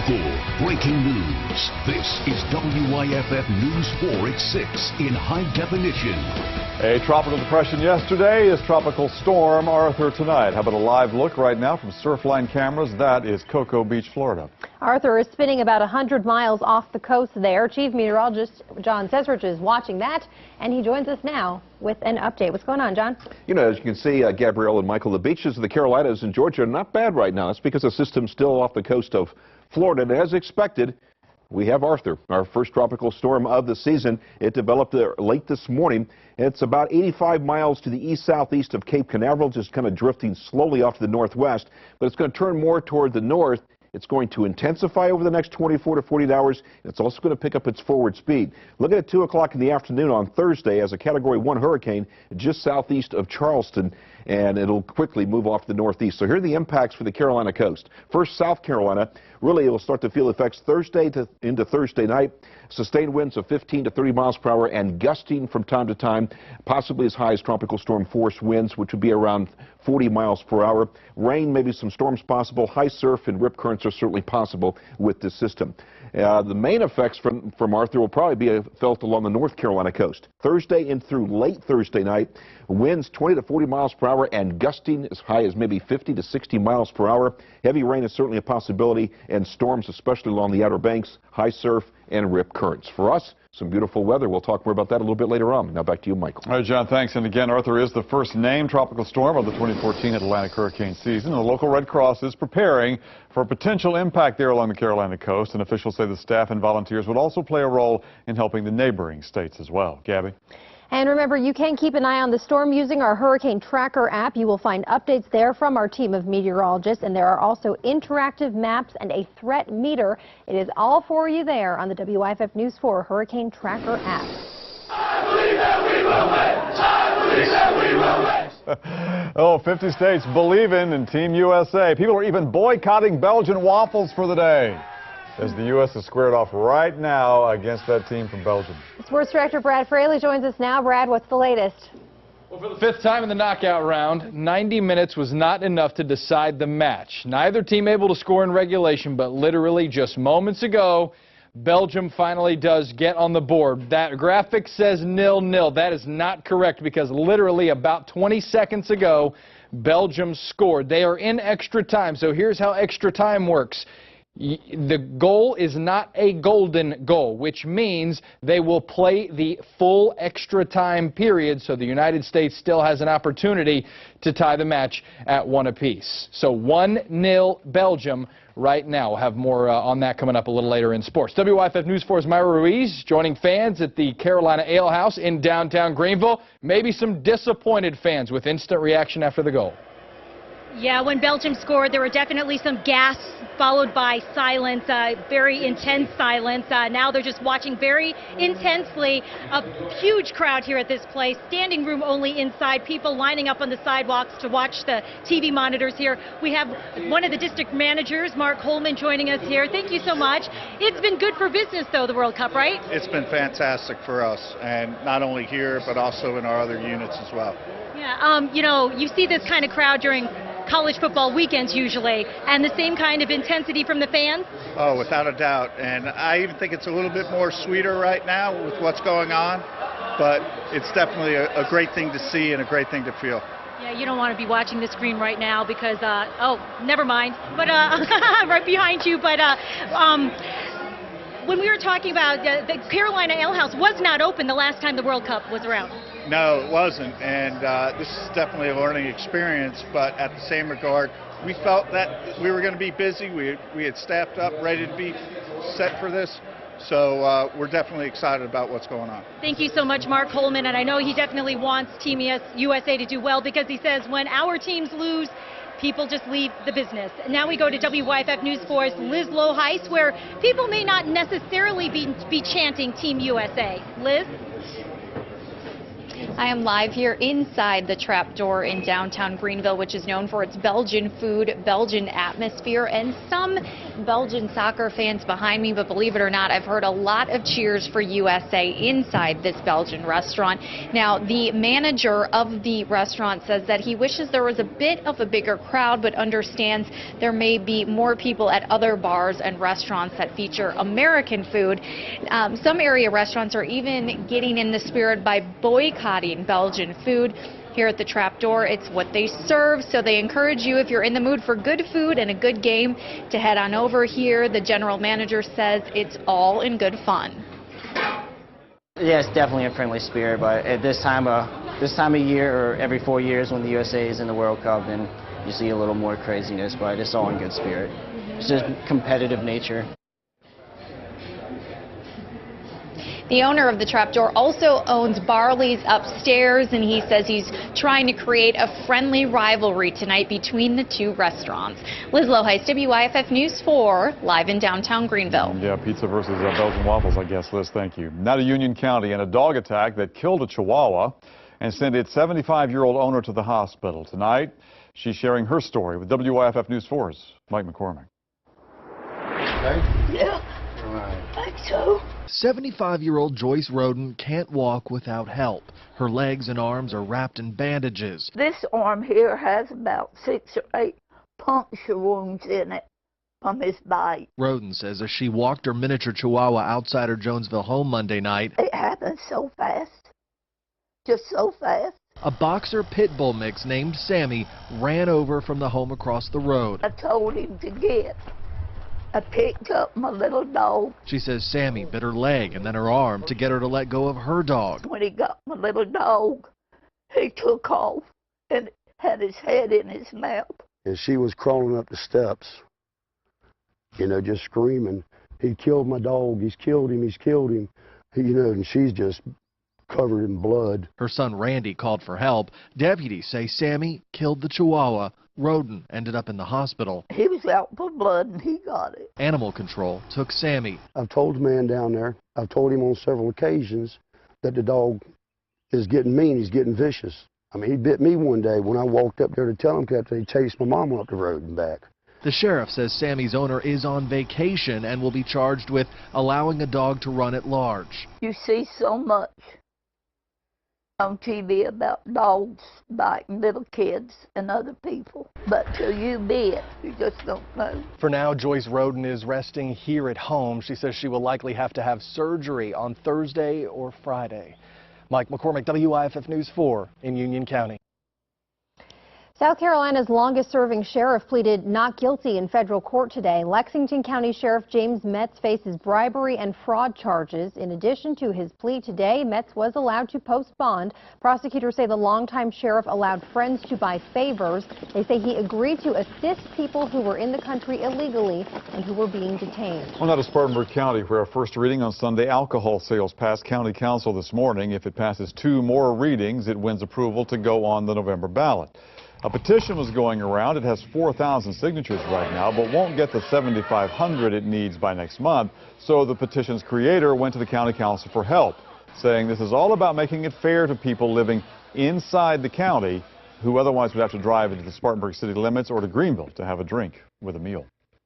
Trapdoor, breaking news. This is WYFF News 4 at 6 in high definition. A tropical depression yesterday is Tropical Storm Arthur tonight. How about a live look right now from Surfline cameras? That is Cocoa Beach, Florida. Arthur is spinning about 100 miles off the coast there. Chief Meteorologist John Cesarich is watching that, and he joins us now with an update. What's going on, John? You know, as you can see, Gabrielle and Michael, the beaches of the Carolinas and Georgia are not bad right now. That's because the system's still off the coast of Florida. And as expected, we have Arthur, our first tropical storm of the season. It developed late this morning. It's about 85 miles to the east-southeast of Cape Canaveral, just kind of drifting slowly off to the northwest. But it's going to turn more toward the north. It's going to intensify over the next 24 to 48 hours. And it's also going to pick up its forward speed. Looking at 2 o'clock in the afternoon on Thursday as a Category 1 hurricane just southeast of Charleston, and it'll quickly move off to the northeast. So here are the impacts for the Carolina coast. First, South Carolina. Really, it will start to feel effects Thursday into Thursday night. Sustained winds of 15 to 30 miles per hour and gusting from time to time, possibly as high as tropical storm force winds, which would be around 40 miles per hour. Rain, maybe some storms possible. High surf and rip currents are certainly possible with this system. The main effects from Arthur will probably be felt along the North Carolina coast. Thursday and through late Thursday night, winds 20 to 40 miles per hour and gusting as high as maybe 50 to 60 miles per hour. Heavy rain is certainly a possibility, and storms, especially along the Outer Banks, high surf and rip currents. For us, some beautiful weather. We'll talk more about that a little bit later on. Now back to you, Michael. All right, John, thanks. And again, Arthur is the first named tropical storm of the 2014 Atlantic hurricane season. The local Red Cross is preparing for a potential impact there along the Carolina coast, and officials say the staff and volunteers would also play a role in helping the neighboring states as well. Gabby? And remember, you can keep an eye on the storm using our Hurricane Tracker app. You will find updates there from our team of meteorologists, and there are also interactive maps and a threat meter. It is all for you there on the WYFF News 4 Hurricane Tracker app. I believe that we will win. I believe that we will win. Oh, 50 states believing in Team USA. People are even boycotting Belgian waffles for the day, as the U.S. is squared off right now against that team from Belgium. Sports director Brad Fraley joins us now. Brad, what's the latest? Well, for the fifth time in the knockout round, 90 minutes was not enough to decide the match. Neither team able to score in regulation, but literally just moments ago, Belgium finally does get on the board. That graphic says 0-0. That is not correct, because literally about 20 seconds ago, Belgium scored. They are in extra time, so here's how extra time works. The goal is not a golden goal, which means they will play the full extra time period, so the United States still has an opportunity to tie the match at 1 apiece. So 1-0 Belgium right now. We'll have more on that coming up a little later in sports. WYFF News 4's Myra Ruiz joining fans at the Carolina Ale House in downtown Greenville. Maybe some disappointed fans with instant reaction after the goal. Yeah, when Belgium scored, there were definitely some gasps followed by silence, very intense silence. Now they're just watching very intensely. A huge crowd here at this place, standing room only inside, people lining up on the sidewalks to watch the TV monitors here. We have one of the district managers, Mark Holman, joining us here. Thank you so much. It's been good for business, though, the World Cup, right? It's been fantastic for us, and not only here, but also in our other units as well. Yeah, you know, you see this kind of crowd during college football weekends usually, and the same kind of intensity from the fans? Oh, without a doubt. And I even think it's a little bit more sweeter right now with what's going on, but it's definitely a great thing to see and a great thing to feel. Yeah, you don't want to be watching the screen right now because, oh, never mind, but right behind you, but when we were talking about the Carolina Ale House was not open the last time the World Cup was around. No, it wasn't, and this is definitely a learning experience, but at the same regard, we felt that we were going to be busy. We had staffed up, ready to be set for this, so we're definitely excited about what's going on. Thank you so much, Mark Holman, and I know he definitely wants Team USA to do well, because he says when our teams lose, people just leave the business. Now we go to WYFF News 4's Liz Loheis, where people may not necessarily be chanting Team USA. Liz? I am live here inside the Trapdoor in downtown Greenville, which is known for its Belgian food, Belgian atmosphere, and some Belgian soccer fans behind me, but believe it or not, I've heard a lot of cheers for USA inside this Belgian restaurant. Now, the manager of the restaurant says that he wishes there was a bit of a bigger crowd, but understands there may be more people at other bars and restaurants that feature American food. Some area restaurants are even getting in the spirit by boycotting Belgian food. Here at the Trapdoor, it's what they serve, so they encourage you, if you're in the mood for good food and a good game, to head on over here. The general manager says it's all in good fun. Yeah, it's definitely a friendly spirit, but at this time of year, or every 4 years when the USA is in the World Cup, then you see a little more craziness, but it's all in good spirit. It's just competitive nature. The owner of the Trapdoor also owns Barley's upstairs, and he says he's trying to create a friendly rivalry tonight between the two restaurants. Liz Loheis, WYFF News 4, live in downtown Greenville. Yeah, pizza versus Belgian waffles, I guess, Liz, thank you. Now to Union County, and a dog attack that killed a Chihuahua and sent its 75-year-old owner to the hospital. Tonight, she's sharing her story with WYFF News 4's Mike McCormick. Yeah. I think so. 75-year-old Joyce Roden can't walk without help. Her legs and arms are wrapped in bandages. This arm here has about 6 or 8 puncture wounds in it from his bite. Roden says as she walked her miniature Chihuahua outside her Jonesville home Monday night, it happened so fast. Just so fast. A boxer pit bull mix named Sammy ran over from the home across the road. I told him to get. I picked up my little dog. She says Sammy bit her leg and then her arm to get her to let go of her dog. When he got my little dog, he took off and had his head in his mouth. And she was crawling up the steps, you know, just screaming, "He killed my dog, he's killed him, he's killed him." You know, and she's just covered in blood. Her son Randy called for help. Deputies say Sammy killed the Chihuahua. Roden ended up in the hospital. He was out for blood and he got it. Animal Control took Sammy. I've told the man down there, I've told him on several occasions that the dog is getting mean, he's getting vicious. I mean, he bit me one day when I walked up there to tell him after he chased my mom up the road and back. The sheriff says Sammy's owner is on vacation and will be charged with allowing a dog to run at large. You see so much on TV about dogs biting little kids and other people, but till you bit, you just don't know. For now, Joyce Roden is resting here at home. She says she will likely have to have surgery on Thursday or Friday. Mike McCormick, WYFF News 4 in Union County. South Carolina's longest-serving sheriff pleaded not guilty in federal court today. Lexington County Sheriff James Metz faces bribery and fraud charges. In addition to his plea today, Metz was allowed to post bond. Prosecutors say the longtime sheriff allowed friends to buy favors. They say he agreed to assist people who were in the country illegally and who were being detained. Well, now to Spartanburg County, where our first reading on Sunday alcohol sales passed County Council this morning. If it passes 2 more readings, it wins approval to go on the November ballot. A petition was going around. It has 4,000 signatures right now, but won't get the 7,500 it needs by next month. So the petition's creator went to the county council for help, saying this is all about making it fair to people living inside the county who otherwise would have to drive into the Spartanburg city limits or to Greenville to have a drink with a meal.